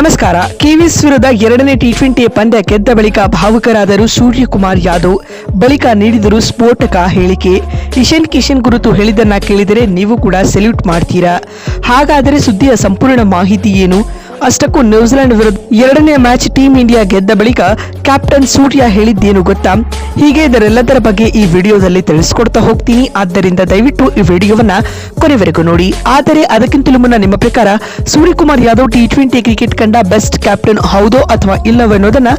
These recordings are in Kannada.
ನಮಸ್ಕಾರ. ಕಿವೀಸ್ ವಿರುದ್ಧ ಎರಡನೇ ಟಿ20 ಪಂದ್ಯ ಗೆದ್ದ ಬಳಿಕ ಭಾವುಕರಾದರು ಸೂರ್ಯಕುಮಾರ್ ಯಾದವ್. ಬಳಿಕ ನೀಡಿದರು ಸ್ಫೋಟಕ ಹೇಳಿಕೆ. ಇಶಾನ್ ಕಿಶನ್ ಕುರಿತು ಹೇಳಿದ್ದನ್ನ ಕೇಳಿದರೆ ನೀವು ಕೂಡ ಸೆಲ್ಯೂಟ್ ಮಾಡ್ತೀರಾ. ಹಾಗಾದರೆ ಸುದ್ದಿಯ ಸಂಪೂರ್ಣ ಮಾಹಿತಿ ಏನು? ಅಷ್ಟಕ್ಕೂ ನ್ಯೂಜಿಲೆಂಡ್ ವಿರುದ್ಧ ಎರಡನೇ ಮ್ಯಾಚ್ ಟೀಂ ಇಂಡಿಯಾ ಗೆದ್ದ ಬಳಿಕ ಕ್ಯಾಪ್ಟನ್ ಸೂರ್ಯ ಹೇಳಿದ್ದೇನು ಗೊತ್ತಾ? ಹೀಗೆ ಇದರೆಲ್ಲದರ ಬಗ್ಗೆ ಈ ವಿಡಿಯೋದಲ್ಲಿ ತಿಳಿಸ್ಕೊಡ್ತಾ ಹೋಗ್ತೀನಿ. ಆದ್ದರಿಂದ ದಯವಿಟ್ಟು ಈ ವಿಡಿಯೋವನ್ನ ಕೊನೆವರೆಗೂ ನೋಡಿ. ಆದರೆ ಅದಕ್ಕಿಂತಲೂ ಮುನ್ನ ನಿಮ್ಮ ಪ್ರಕಾರ ಸೂರ್ಯಕುಮಾರ್ ಯಾದವ್ ಟಿ20 ಕ್ರಿಕೆಟ್ ಕಂಡ ಬೆಸ್ಟ್ ಕ್ಯಾಪ್ಟನ್ ಹೌದೋ ಅಥವಾ ಇಲ್ಲವೋ ಅನ್ನೋದನ್ನ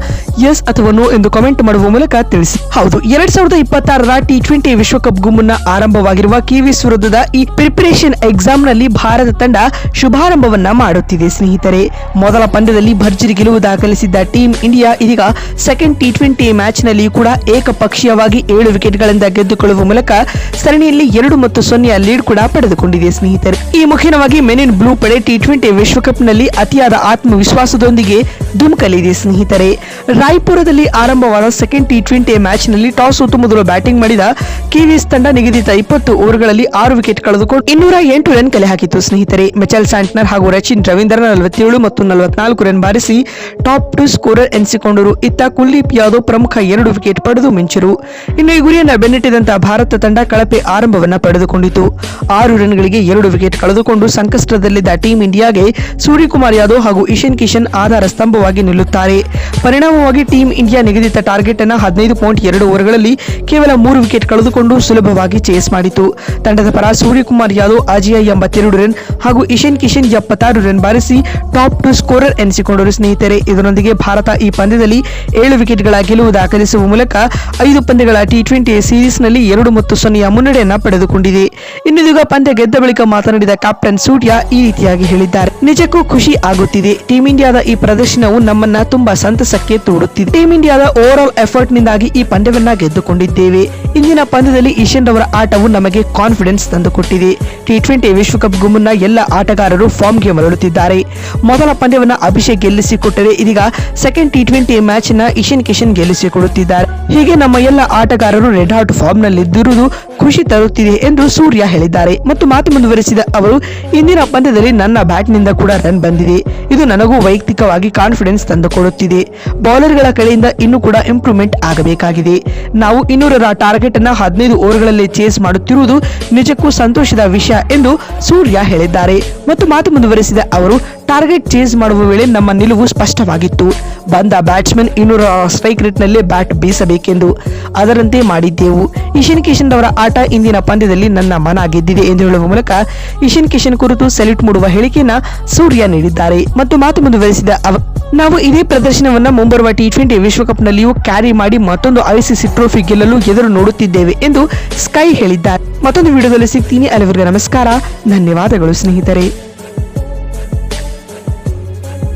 ಎಸ್ ಅಥವಾ ನೋ ಎಂದು ಕಾಮೆಂಟ್ ಮಾಡುವ ಮೂಲಕ ತಿಳಿಸಿ. ಹೌದು, 2026ರ ಟಿ20 ವಿಶ್ವಕಪ್ಗೂ ಮುನ್ನ ಆರಂಭವಾಗಿರುವ ಕಿವೀಸ್ ವಿರುದ್ಧದ ಈ ಪ್ರಿಪರೇಷನ್ ಎಕ್ಸಾಮ್ ನಲ್ಲಿ ಭಾರತ ತಂಡ ಶುಭಾರಂಭವನ್ನ ಮಾಡುತ್ತಿದೆ ಸ್ನೇಹಿತರೆ. ಮೊದಲ ಪಂದ್ಯದಲ್ಲಿ ಭರ್ಜರಿ ಗೆಲುವು ದಾಖಲಿಸಿದ್ದ ಟೀಂ ಇಂಡಿಯಾ ಇದೀಗ ಸೆಕೆಂಡ್ ಟಿ20 ಮ್ಯಾಚ್ ನಲ್ಲಿ ಕೂಡ ಏಕಪಕ್ಷೀಯವಾಗಿ 7 ವಿಕೆಟ್ಗಳಿಂದ ಗೆದ್ದುಕೊಳ್ಳುವ ಮೂಲಕ ಸರಣಿಯಲ್ಲಿ 2-0 ಲೀಡ್ ಕೂಡ ಪಡೆದುಕೊಂಡಿದೆ ಸ್ನೇಹಿತರೆ. ಈ ಮುಖ್ಯವಾಗಿ ಮೆನ್ ಇನ್ ಬ್ಲೂ ಪಡೆ ಟಿ20 ವಿಶ್ವಕಪ್ ನಲ್ಲಿ ಅತಿಯಾದ ಆತ್ಮವಿಶ್ವಾಸದೊಂದಿಗೆ ಧುಮುಕಲಿದೆ ಸ್ನೇಹಿತರೆ. ರಾಯ್ಪುರದಲ್ಲಿ ಆರಂಭವಾದ ಸೆಕೆಂಡ್ ಟಿ20 ಮ್ಯಾಚ್ ನಲ್ಲಿ ಟಾಸ್ ಸೋತು ಮೊದಲು ಬ್ಯಾಟಿಂಗ್ ಮಾಡಿದ ಕಿವೀಸ್ ತಂಡ ನಿಗದಿತ 20 ಓವರ್ಗಳಲ್ಲಿ 6 ವಿಕೆಟ್ ಕಳೆದುಕೊಂಡು 208 ರನ್ ಕಲೆ ಹಾಕಿತ್ತು ಸ್ನೇಹಿತರೆ. ಮಿಚೆಲ್ ಸ್ಯಾಂಟ್ನರ್ ಹಾಗೂ ರಚಿನ್ ರವೀಂದ್ರ 47 ಮತ್ತು 44 ರನ್ ಬಾರಿಸಿ ಟಾಪ್ 2 ಸ್ಕೋರರ್ ಎನಿಸಿಕೊಂಡರು. ಇತ್ತ ಕುಲ್ದೀಪ್ ಯಾದವ್ ಪ್ರಮುಖ 2 ವಿಕೆಟ್ ಪಡೆದು ಮಿಂಚರು. ಇನ್ನು ಈ ಗುರಿಯನ್ನು ಬೆನ್ನಟ್ಟಿದಂತಹ ಭಾರತ ತಂಡ ಕಳಪೆ ಆರಂಭವನ್ನ ಪಡೆದುಕೊಂಡಿತು. 6 ರನ್ಗಳಿಗೆ 2 ವಿಕೆಟ್ ಕಳೆದುಕೊಂಡು ಸಂಕಷ್ಟದಲ್ಲಿದ್ದ ಟೀಂ ಇಂಡಿಯಾಗೆ ಸೂರ್ಯಕುಮಾರ್ ಯಾದವ್ ಹಾಗೂ ಇಶಾನ್ ಕಿಶನ್ ಆಧಾರ ಸ್ತಂಭವಾಗಿ ನಿಲ್ಲುತ್ತಾರೆ. ಪರಿಣಾಮವಾಗಿ ಟೀಂ ಇಂಡಿಯಾ ನಿಗದಿತ ಟಾರ್ಗೆಟ್ ಅನ್ನು 15.2 ಓವರ್ಗಳಲ್ಲಿ ಕೇವಲ 3 ವಿಕೆಟ್ ಕಳೆದುಕೊಂಡು ಸುಲಭವಾಗಿ ಚೇಸ್ ಮಾಡಿತು. ತಂಡದ ಪರ ಸೂರ್ಯಕುಮಾರ್ ಯಾದವ್ ಅಜೇಯ 82 ರನ್ ಹಾಗೂ ಇಶಾನ್ ಕಿಶನ್ 76 ರನ್ ಬಾರಿಸಿ ಟಾಪ್ 2 ಸ್ಕೋರರ್ ಎನಿಸಿಕೊಂಡರು ಸ್ನೇಹಿತರೆ. ಇದರೊಂದಿಗೆ ಭಾರತ ಈ ಪಂದ್ಯದಲ್ಲಿ 7 ವಿಕೆಟ್ಗಳ ಗೆಲುವು ದಾಖಲಿಸುವ ಮೂಲಕ 5 ಪಂದ್ಯಗಳ ಟಿ20 ಸೀರೀಸ್ ನಲ್ಲಿ 2-0 ಮುನ್ನಡೆಯನ್ನ ಪಡೆದುಕೊಂಡಿದೆ. ಇನ್ನೀಗ ಪಂದ್ಯ ಗೆದ್ದ ಬಳಿಕ ಮಾತನಾಡಿದ ಕ್ಯಾಪ್ಟನ್ ಸೂರ್ಯ ಈ ರೀತಿಯಾಗಿ ಹೇಳಿದ್ದಾರೆ. ನಿಜಕ್ಕೂ ಖುಷಿ ಆಗುತ್ತಿದೆ. ಟೀಂ ಇಂಡಿಯಾದ ಈ ಪ್ರದರ್ಶನವು ನಮ್ಮನ್ನ ತುಂಬಾ ಸಂತಸಕ್ಕೆ ತೋರುತ್ತಿದೆ. ಟೀಂ ಇಂಡಿಯಾದ ಓವರ್ ಆಲ್ ಎಫರ್ಟ್ ನಿಂದಾಗಿ ಈ ಪಂದ್ಯವನ್ನ ಗೆದ್ದುಕೊಂಡಿದ್ದೇವೆ. ಇಂದಿನ ಪಂದ್ಯದಲ್ಲಿ ಇಶಾನ್ ಅವರ ಆಟವು ನಮಗೆ ಕಾನ್ಫಿಡೆನ್ಸ್ ತಂದುಕೊಟ್ಟಿದೆ. ಟಿ20 ವಿಶ್ವಕಪ್ಗೂ ಮುನ್ನ ಎಲ್ಲ ಆಟಗಾರರು ಫಾರ್ಮ್ಗೆ ಮರಳುತ್ತಿದ್ದಾರೆ. ಮೊದಲ ಪಂದ್ಯವನ್ನ ಅಭಿಷೇಕ್ ಗೆಲ್ಲಿಸಿಕೊಟ್ಟರೆ ಇದೀಗ ಸೆಕೆಂಡ್ ಟಿ20 ಮ್ಯಾಚ್ ನ ಇಶಾನ್ ಕಿಶನ್ ಗೆಲ್ಲಿಸಿಕೊಡುತ್ತಿದ್ದಾರೆ. ಹೀಗೆ ನಮ್ಮ ಎಲ್ಲ ಆಟಗಾರರು ರೆಡ್ ಹಾಟ್ ಫಾರ್ಮ್ ನಲ್ಲಿದ್ದಿರುವುದು ಖುಷಿ ತರುತ್ತಿದೆ ಎಂದು ಸೂರ್ಯ ಹೇಳಿದ್ದಾರೆ. ಮತ್ತು ಮಾತು ಮುಂದುವರೆಸಿದ ಅವರು, ಇಂದಿನ ಪಂದ್ಯದಲ್ಲಿ ನನ್ನ ಬ್ಯಾಟ್ ನಿಂದ ಕೂಡ ರನ್ ಬಂದಿದೆ. ಇದು ನನಗೂ ವೈಯಕ್ತಿಕವಾಗಿ ಕಾನ್ಫಿಡೆನ್ಸ್ ತಂದುಕೊಡುತ್ತಿದೆ. ಬೌಲರ್ಗಳ ಕಡೆಯಿಂದ ಇನ್ನೂ ಕೂಡ ಇಂಪ್ರೂವ್ಮೆಂಟ್ ಆಗಬೇಕಾಗಿದೆ. ನಾವು 200ರ ಟಾರ್ಗೆಟ್ ಅನ್ನ 15 ಓವರ್ಗಳಲ್ಲಿ ಚೇಸ್ ಮಾಡುತ್ತಿರುವುದು ನಿಜಕ್ಕೂ ಸಂತೋಷದ ವಿಷಯ ಎಂದು ಸೂರ್ಯ ಹೇಳಿದ್ದಾರೆ. ಮತ್ತು ಮಾತು ಮುಂದುವರೆಸಿದ ಅವರು, ಟಾರ್ಗೆಟ್ ಚೇಸ್ ಮಾಡುವ ವೇಳೆ ನಮ್ಮ ನಿಲುವು ಸ್ಪಷ್ಟವಾಗಿತ್ತು. ಬಂದ ಬ್ಯಾಟ್ಸ್ಮನ್ 200 ಸ್ಟ್ರೈಕ್ ರೇಟ್ ನಲ್ಲಿ ಬ್ಯಾಟ್ ಬೀಸಬೇಕೆಂದು ಅದರಂತೆ ಮಾಡಿದ್ದೆವು. ಇಶಾನ್ ಕಿಶನ್ ಅವರ ಆಟ ಇಂದಿನ ಪಂದ್ಯದಲ್ಲಿ ನನ್ನ ಮನ ಗೆದ್ದಿದೆ ಎಂದು ಹೇಳುವ ಮೂಲಕ ಇಶಾನ್ ಕಿಶನ್ ಕುರಿತು ಸೆಲ್ಯೂಟ್ ಮಾಡುವ ಹೇಳಿಕೆಯನ್ನ ಸೂರ್ಯ ನೀಡಿದ್ದಾರೆ. ಮತ್ತು ಮಾತು ಮುಂದುವರೆಸಿದ ಅವರು, ನಾವು ಇದೇ ಪ್ರದರ್ಶನವನ್ನ ಮುಂಬರುವ ಟಿ20 ವಿಶ್ವಕಪ್ ನಲ್ಲಿಯೂ ಕ್ಯಾರಿ ಮಾಡಿ ಮತ್ತೊಂದು ICC ಟ್ರೋಫಿ ಗೆಲ್ಲಲು ಎದುರು ನೋಡುತ್ತಿದ್ದೇವೆ ಎಂದು ಸ್ಕೈ ಹೇಳಿದ್ದಾರೆ. ಮತ್ತೊಂದು ವಿಡಿಯೋದಲ್ಲಿ ಸಿಗ್ತೀನಿ. ಅಲ್ಲಿವರೆಗೆ ನಮಸ್ಕಾರ, ಧನ್ಯವಾದಗಳು ಸ್ನೇಹಿತರೆ.